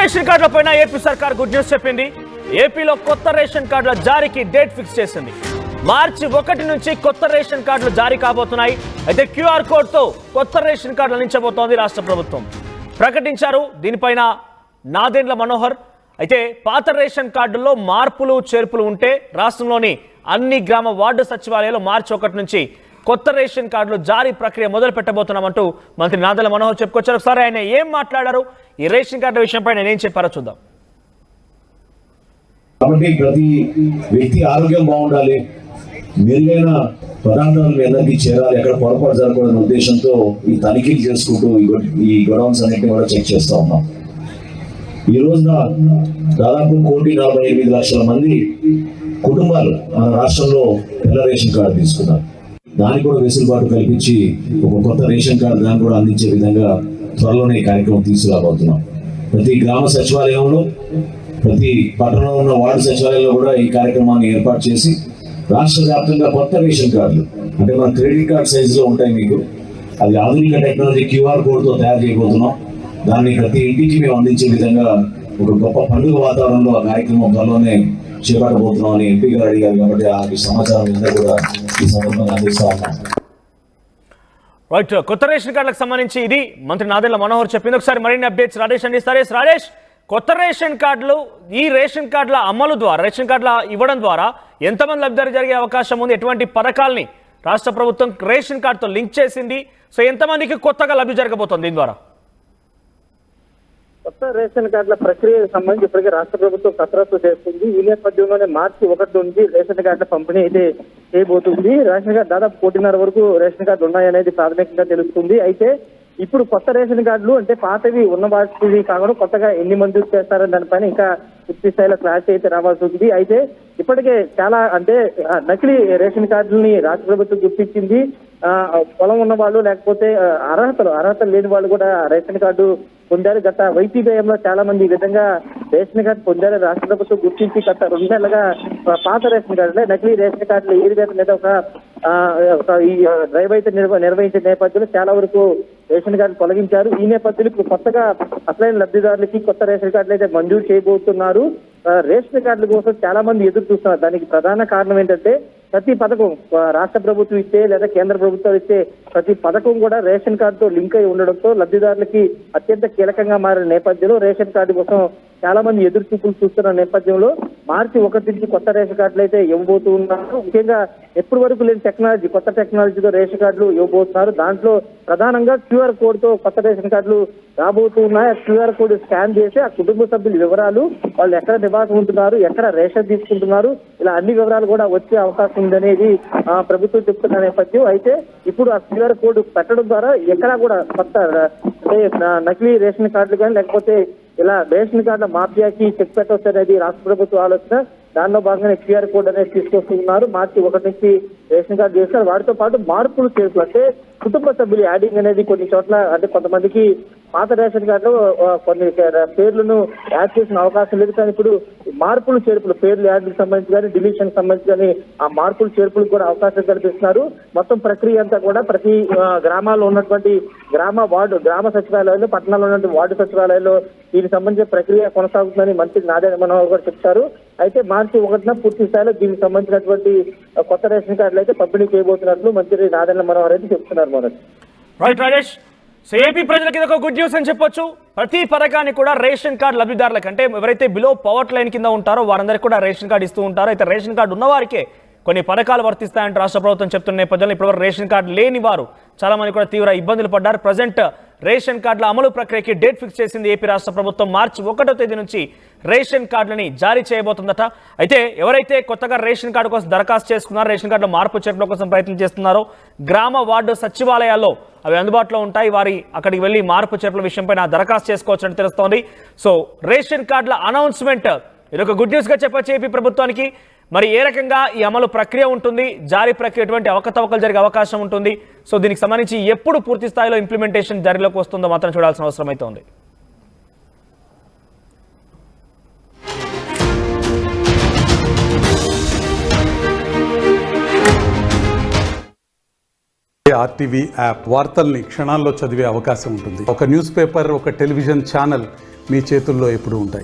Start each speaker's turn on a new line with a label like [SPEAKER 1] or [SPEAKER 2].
[SPEAKER 1] Ration కార్డుల పైన AP సర్కార్ గుడ్ న్యూస్ చెప్పింది. ఏపీలో కొత్త రేషన్ కార్డుల జారీకి డేట్ ఫిక్స్ చేసింది. మార్చి 1 నుంచి కొత్త రేషన్ కార్డులు జారీ కాబోతున్నాయి. అయితే క్యూఆర్ కోడ్తో కొత్త రేషన్ కార్డులు అందించబోతోంది రాష్ట్ర ప్రభుత్వం ప్రకటించారు. దీనిపైన నాదెండ్ల మనోహర్ అయితే పాత రేషన్ కార్డుల్లో మార్పులు చేర్పులు ఉంటే రాష్ట్రంలోని అన్ని గ్రామ వార్డు సచివాలయాల్లో మార్చి 1 నుంచి కొత్త రేషన్ కార్డులు జారీ ప్రక్రియ మొదలు పెట్టబోతున్నామంటూ మంత్రి నాదెండ్ల మనోహర్ చెప్పుకొచ్చారు. ఒకసారి ఆయన ఏం మాట్లాడారు, ఈ రేషన్ కార్డు విషయంపై ఆయన ఏం చెప్పారో చూద్దాం.
[SPEAKER 2] కాబట్టి ప్రతి వ్యక్తి ఆరోగ్యం బాగుండాలి, మెరుగైన పదార్థాలు అందరికీ చేరాలి, ఎక్కడ పొరపాటు జరగకూడదనే ఉద్దేశంతో ఈ తనిఖీలు చేసుకుంటూ ఈ గొడవన్స్ అన్నింటినీ కూడా చెక్ చేస్తూ ఉన్నాం. ఈ రోజున దాదాపు 1,48,00,000 మంది కుటుంబాలు మన రాష్ట్రంలో తెల్ల రేషన్ కార్డు తీసుకున్నారు. దానికి కూడా వెసులుబాటు కల్పించి ఒక కొత్త రేషన్ కార్డు దాన్ని కూడా అందించే విధంగా త్వరలోనే ఈ కార్యక్రమం తీసుకురాబోతున్నాం. ప్రతి గ్రామ సచివాలయంలో, ప్రతి పట్టణంలో ఉన్న వార్డు సచివాలయంలో కూడా ఈ కార్యక్రమాన్ని ఏర్పాటు చేసి రాష్ట్ర వ్యాప్తంగా కొత్త రేషన్ కార్డులు అంటే మన క్రెడిట్ కార్డ్ సైజులో ఉంటాయి మీకు, అది ఆధునిక టెక్నాలజీ క్యూఆర్ కోడ్తో తయారు చేయబోతున్నాం. దాన్ని ప్రతి ఇంటికి మేము అందించే విధంగా ఒక గొప్ప పండుగ వాతావరణంలో ఆ కార్యక్రమం త్వరలోనే చేపట్టబోతున్నాం అని ఎంపీ గారు అడిగారు. కాబట్టి ఆ సమాచారం కూడా ఈ సందర్భంగా అందిస్తా ఉన్నాం.
[SPEAKER 1] రైట్, కొత్త రేషన్ కార్డులకు సంబంధించి ఇది మంత్రి నాదెండ్ల మనోహర్ చెప్పింది. ఒకసారి మరిన్ని అప్డేట్స్ రాజేష్ అందిస్తారు. రాజేష్, కొత్త రేషన్ కార్డులు, ఈ రేషన్ కార్డుల అమలు ద్వారా, రేషన్ కార్డుల ఇవ్వడం ద్వారా ఎంతమంది లబ్ధిదారు జరిగే అవకాశం ఉంది? ఎటువంటి పథకాలని రాష్ట్ర ప్రభుత్వం రేషన్ కార్డుతో లింక్ చేసింది? సో ఎంతమందికి కొత్తగా లబ్ధి జరగబోతుంది దీని ద్వారా?
[SPEAKER 3] కొత్త రేషన్ కార్డుల ప్రక్రియకు సంబంధించి ఇప్పటికే రాష్ట్ర ప్రభుత్వం కసరత్తు చేస్తుంది. ఈ నేపథ్యంలోనే మార్చి 1 నుంచి రేషన్ కార్డుల పంపిణీ అయితే చేయబోతుంది. రేషన్ కార్డు దాదాపు 1,500 వరకు రేషన్ కార్డులు ఉన్నాయనేది ప్రాథమికంగా తెలుస్తుంది. అయితే ఇప్పుడు కొత్త రేషన్ కార్డులు అంటే పాతవి ఉన్న వాటివి కాకుండా కొత్తగా ఎన్ని మంది చేస్తారని దానిపైన ఇంకా పూర్తి స్థాయిలో క్లారిటీ అయితే రావాల్సి ఉంది. అయితే ఇప్పటికే చాలా అంటే నకిలీ రేషన్ కార్డులని రాష్ట్ర ప్రభుత్వం గుర్తించింది. పొలం ఉన్న వాళ్ళు లేకపోతే అర్హతలు లేని వాళ్ళు కూడా రేషన్ కార్డు పొందారు. గత వైసీపీలో చాలా మంది ఈ విధంగా రేషన్ కార్డు పొందారు. రాష్ట్ర ప్రభుత్వం గుర్తించి గత 2 నెలలుగా పాత రేషన్ కార్డులే నకిలీ రేషన్ కార్డులు ఏరివేత మీద ఒక ఈ డ్రైవ్ అయితే నిర్వహించిన నేపథ్యంలో చాలా వరకు రేషన్ కార్డు తొలగించారు. ఈ నేపథ్యంలో ఇప్పుడు కొత్తగా అసలైన లబ్ధిదారులకి కొత్త రేషన్ కార్డులు అయితే మంజూరు చేయబోతున్నారు. రేషన్ కార్డుల కోసం చాలా మంది ఎదురు చూస్తున్నారు. దానికి ప్రధాన కారణం ఏంటంటే ప్రతి పథకం రాష్ట్ర ప్రభుత్వం ఇచ్చే లేదా కేంద్ర ప్రభుత్వం ఇచ్చే ప్రతి పథకం కూడా రేషన్ కార్డుతో లింక్ అయి ఉండడంతో లబ్ధిదారులకి అత్యంత కీలకంగా మారిన నేపథ్యంలో రేషన్ కార్డు కోసం చాలా మంది ఎదురు చూపులు చూస్తున్న నేపథ్యంలో మార్చి 1 నుంచి కొత్త రేషన్ కార్డులు అయితే ఇవ్వబోతూ ఉన్నారు. ముఖ్యంగా ఎప్పటి వరకు లేని టెక్నాలజీ, కొత్త టెక్నాలజీతో రేషన్ కార్డులు ఇవ్వబోతున్నారు. దాంట్లో ప్రధానంగా క్యూఆర్ కోడ్తో కొత్త రేషన్ కార్డులు రాబోతూ ఉన్నాయి. ఆ క్యూఆర్ కోడ్ స్కాన్ చేసి ఆ కుటుంబ సభ్యుల వివరాలు, వాళ్ళు ఎక్కడ నివాసం ఉంటున్నారు, ఎక్కడ రేషన్ తీసుకుంటున్నారు, ఇలా అన్ని వివరాలు కూడా వచ్చే అవకాశం ఉందనేది ప్రభుత్వం చెప్తున్న నేపథ్యం. అయితే ఇప్పుడు ఆ క్యూఆర్ కోడ్ పెట్టడం ద్వారా ఎక్కడా కూడా కొత్త నకిలీ రేషన్ కార్డులు కానీ లేకపోతే ఇలా రేషన్ కార్డుల మాఫియాకి చెక్ పెట్టవచ్చు అనేది రాష్ట్ర ప్రభుత్వ ఆలోచన. దానిలో భాగంగానే క్యూఆర్ కోడ్ అనేది తీసుకొస్తున్నారు. మార్చి 1 నుంచి రేషన్ కార్డు చేస్తారు. వాటితో పాటు మార్పులు చేర్పులు అంటే కుటుంబ సభ్యులు యాడింగ్ అనేది కొన్ని చోట్ల అంటే కొంతమందికి పాత రేషన్ కార్డులో కొన్ని పేర్లను యాడ్ చేసిన అవకాశం లేదు. కానీ ఇప్పుడు మార్పులు చేర్పులు పేర్లు యాడ్కి సంబంధించి కానీ డిలీషన్ సంబంధించి కానీ ఆ మార్పులు చేర్పులకు కూడా అవకాశం కల్పిస్తున్నారు. మొత్తం ప్రక్రియ అంతా కూడా ప్రతి గ్రామాల్లో ఉన్నటువంటి గ్రామ సచివాలయాల్లో, పట్టణాల్లో ఉన్నటువంటి వార్డు సచివాలయాల్లో దీనికి సంబంధించిన ప్రక్రియ కొనసాగుతుందని మంత్రి నాదెండ్ల మనోహర్ గారు చెప్తారు. అయితే మార్చి 1న పూర్తి స్థాయిలో దీనికి సంబంధించినటువంటి కొత్త రేషన్ కార్డులు అయితే పంపిణీ చేయబోతున్నట్లు మంత్రి నాదెండ్ల మనోహర్ అయితే చెప్తున్నారు.
[SPEAKER 1] రైట్ రాజేష్, సో ఏపీ ప్రజలకు ఇది ఒక గుడ్ న్యూస్ అని చెప్పొచ్చు. ప్రతి పథకాన్ని కూడా రేషన్ కార్డు లబ్ధిదారులకు అంటే ఎవరైతే బిలో పవర్టీ లైన్ కింద ఉంటారో వారందరికీ కూడా రేషన్ కార్డు ఇస్తూ ఉంటారు. అయితే రేషన్ కార్డు ఉన్నవారికే కొన్ని పథకాలు వర్తిస్తాయంటే రాష్ట్ర ప్రభుత్వం చెప్తున్న నేపథ్యంలో ఇప్పటివరకు రేషన్ కార్డు లేని వారు చాలా మంది కూడా తీవ్ర ఇబ్బందులు పడ్డారు. ప్రజెంట్ రేషన్ కార్డుల అమలు ప్రక్రియకి డేట్ ఫిక్స్ చేసింది ఏపీ రాష్ట్ర ప్రభుత్వం. మార్చి 1వ తేదీ నుంచి రేషన్ కార్డులని జారీ చేయబోతుందట. అయితే ఎవరైతే కొత్తగా రేషన్ కార్డు కోసం దరఖాస్తు చేసుకున్నారో, రేషన్ కార్డులో మార్పు చేర్పుల కోసం ప్రయత్నం చేస్తున్నారో గ్రామ వార్డు సచివాలయాల్లో అవి అందుబాటులో ఉంటాయి. వారి అక్కడికి వెళ్ళి మార్పు చేర్పుల విషయంపై దరఖాస్తు చేసుకోవచ్చని తెలుస్తోంది. సో రేషన్ కార్డుల అనౌన్స్మెంట్ ఇదొక గుడ్ న్యూస్గా చెప్పొచ్చు ఏపీ ప్రభుత్వానికి. మరి ఏ రకంగా ఈ అమలు ప్రక్రియ ఉంటుంది, జారీ ప్రక్రియ ఎటువంటి అవకతవకలు జరిగే అవకాశం ఉంటుంది, సో దీనికి సంబంధించి ఎప్పుడు పూర్తి స్థాయిలో ఇంప్లిమెంటేషన్ జారీలోకి వస్తుందో మాత్రం చూడాల్సిన అవసరం అయితే ఉంది.
[SPEAKER 4] ఆర్టీవీ యాప్ వార్తల్ని క్షణాల్లో చదివే అవకాశం ఉంటుంది. ఒక న్యూస్ పేపర్, ఒక టెలివిజన్ ఛానల్ మీ చేతుల్లో ఎప్పుడూ ఉంటాయి.